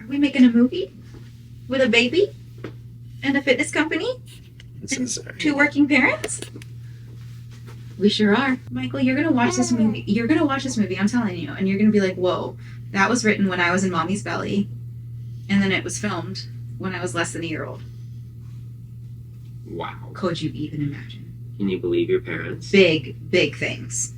Are we making a movie with a baby and a fitness company and two working parents? We sure are. Michael, you're gonna watch this movie. You're gonna watch this movie, I'm telling you, and you're gonna be like, whoa, that was written when I was in mommy's belly, and then it was filmed when I was less than a year old. Wow. Could you even imagine? Can you believe your parents? Big, big things.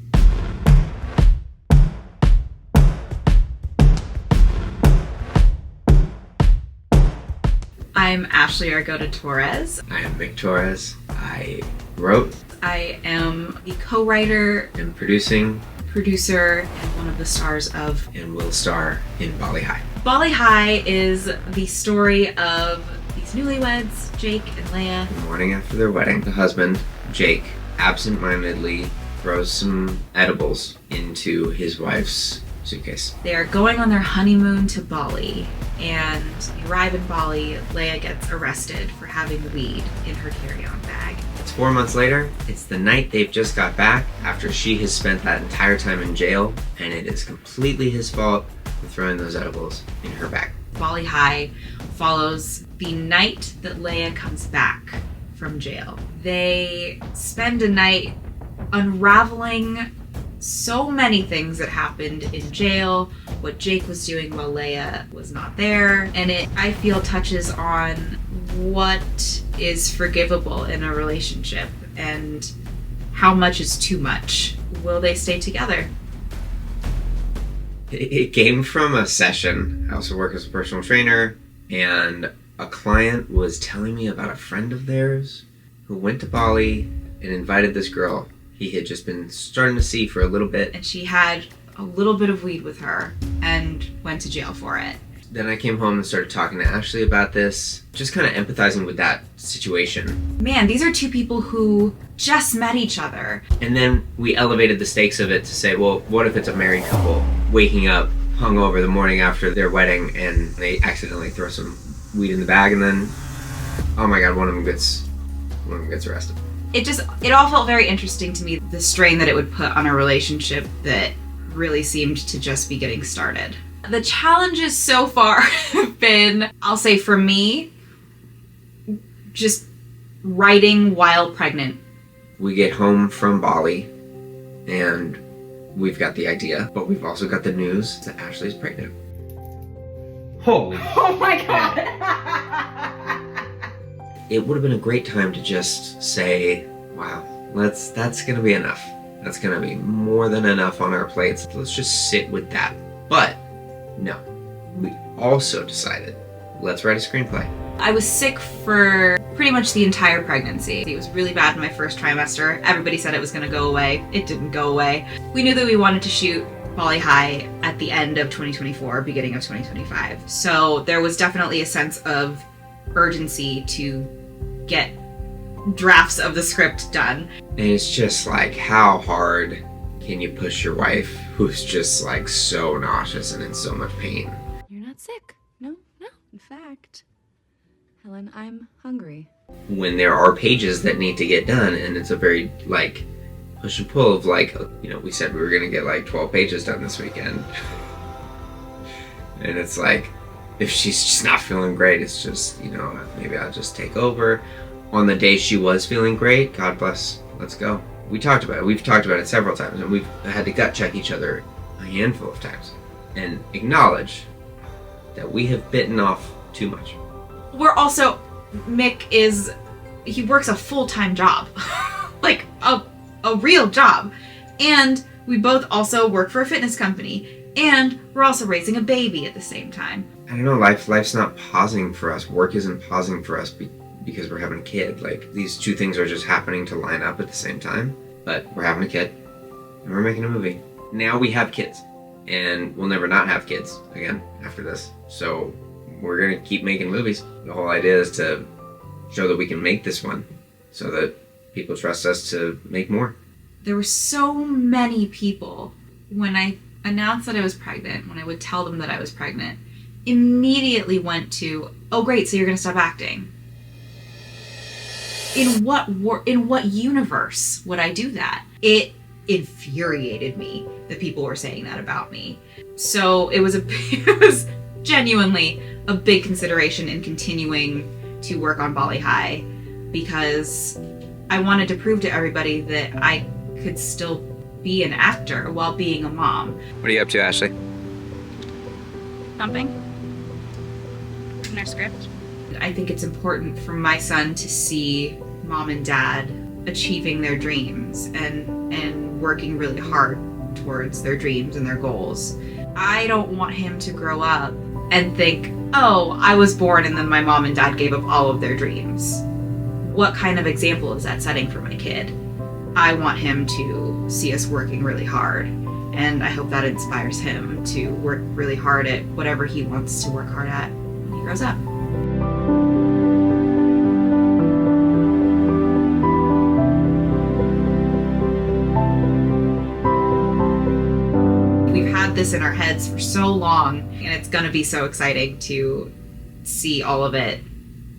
I'm Ashley Argota Torres. I am Mick Torres. I wrote. I am the co-writer and producer, and one of the stars of and will star in Bali High. Bali High is the story of these newlyweds, Jake and Leia. The morning after their wedding, the husband, Jake, absent-mindedly throws some edibles into his wife's suitcase. They are going on their honeymoon to Bali, and they arrive in Bali. Leia gets arrested for having weed in her carry-on bag. It's 4 months later. It's the night they've just got back after she has spent that entire time in jail, and it is completely his fault for throwing those edibles in her bag. Bali High follows the night that Leia comes back from jail. They spend a night unraveling so many things that happened in jail, what Jake was doing while Leia was not there, and it, I feel, touches on what is forgivable in a relationship and how much is too much. Will they stay together? It came from a session. I also work as a personal trainer, and a client was telling me about a friend of theirs who went to Bali and invited this girl he had just been starting to see for a little bit. And she had a little bit of weed with her and went to jail for it. Then I came home and started talking to Ashley about this, just kind of empathizing with that situation. Man, these are two people who just met each other. And then we elevated the stakes of it to say, well, what if it's a married couple waking up hungover the morning after their wedding and they accidentally throw some weed in the bag, and then, oh my God, one of them gets arrested. It all felt very interesting to me, the strain that it would put on a relationship that really seemed to just be getting started. The challenges so far have been, I'll say for me, just writing while pregnant. We get home from Bali and we've got the idea, but we've also got the news that Ashley's pregnant. Holy. Oh my God. It would have been a great time to just say, wow, that's gonna be enough. That's gonna be more than enough on our plates. Let's just sit with that. But no, we also decided, let's write a screenplay. I was sick for pretty much the entire pregnancy. It was really bad in my first trimester. Everybody said it was gonna go away. It didn't go away. We knew that we wanted to shoot Bali High at the end of 2024, beginning of 2025. So there was definitely a sense of urgency to get drafts of the script done. And it's just like, how hard can you push your wife who's just like so nauseous and in so much pain? You're not sick. No. In fact, Helen, I'm hungry. When there are pages that need to get done, and it's a very like push and pull of like, you know, we said we were gonna get like 12 pages done this weekend. And it's like, if she's just not feeling great, it's just, you know, maybe I'll just take over. On the day she was feeling great, God bless, let's go. We've talked about it several times, and we've had to gut check each other a handful of times and acknowledge that we have bitten off too much. We're also, he works a full-time job, like a real job. And we both also work for a fitness company, and we're also raising a baby at the same time. I don't know, life's not pausing for us. Work isn't pausing for us because we're having a kid. Like, these two things are just happening to line up at the same time. But we're having a kid, and we're making a movie. Now we have kids, and we'll never not have kids again after this. So we're gonna keep making movies. The whole idea is to show that we can make this one so that people trust us to make more. There were so many people, when I announced that I was pregnant, when I would tell them that I was pregnant, immediately went to, oh great, so you're gonna stop acting. In what universe would I do that? It infuriated me that people were saying that about me. So it was genuinely a big consideration in continuing to work on Bali High, because I wanted to prove to everybody that I could still be an actor while being a mom. What are you up to, Ashley? Something in our script. I think it's important for my son to see mom and dad achieving their dreams and working really hard towards their dreams and their goals. I don't want him to grow up and think, oh, I was born and then my mom and dad gave up all of their dreams. What kind of example is that setting for my kid? I want him to see us working really hard, and I hope that inspires him to work really hard at whatever he wants to work hard at when he grows up. We've had this in our heads for so long, and it's gonna be so exciting to see all of it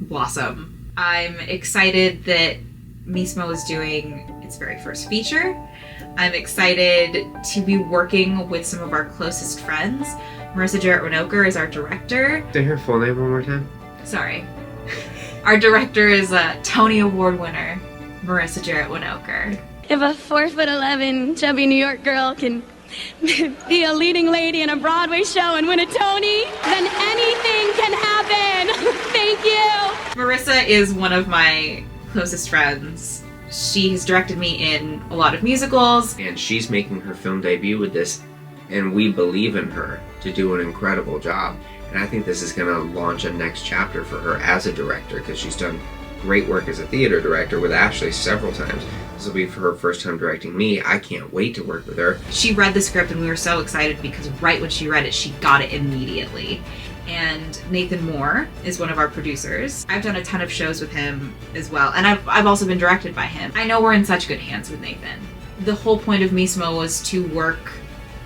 blossom. I'm excited that Mismo is doing its very first feature. I'm excited to be working with some of our closest friends. Marissa Jarrett-Winokur is our director. Say her full name one more time. Sorry. Our director is a Tony Award winner, Marissa Jarrett-Winokur. If a 4'11" chubby New York girl can be a leading lady in a Broadway show and win a Tony, then anything can happen. Thank you. Marissa is one of my closest friends. She has directed me in a lot of musicals. And she's making her film debut with this, and we believe in her to do an incredible job. And I think this is going to launch a next chapter for her as a director, because she's done great work as a theater director with Ashley several times. This will be for her first time directing me. I can't wait to work with her. She read the script and we were so excited because right when she read it, she got it immediately. And Nathan Moore is one of our producers. I've done a ton of shows with him as well, and I've also been directed by him. I know we're in such good hands with Nathan. The whole point of Mismo was to work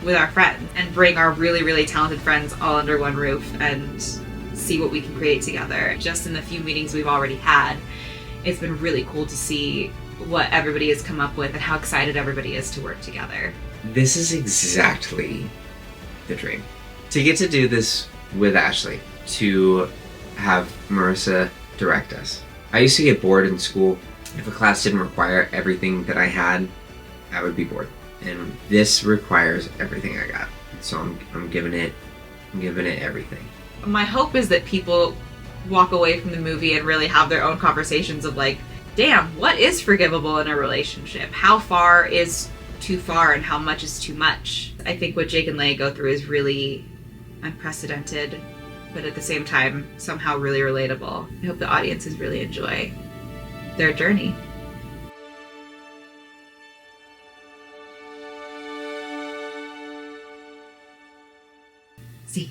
with our friends and bring our really, really talented friends all under one roof and see what we can create together. Just in the few meetings we've already had, it's been really cool to see what everybody has come up with and how excited everybody is to work together. This is exactly the dream. To get to do this with Ashley, to have Marissa direct us. I used to get bored in school. If a class didn't require everything that I had, I would be bored. And this requires everything I got. So I'm giving it everything. My hope is that people walk away from the movie and really have their own conversations of like, damn, what is forgivable in a relationship? How far is too far and how much is too much? I think what Jake and Leia go through is really unprecedented, but at the same time, somehow really relatable. I hope the audiences really enjoy their journey. See.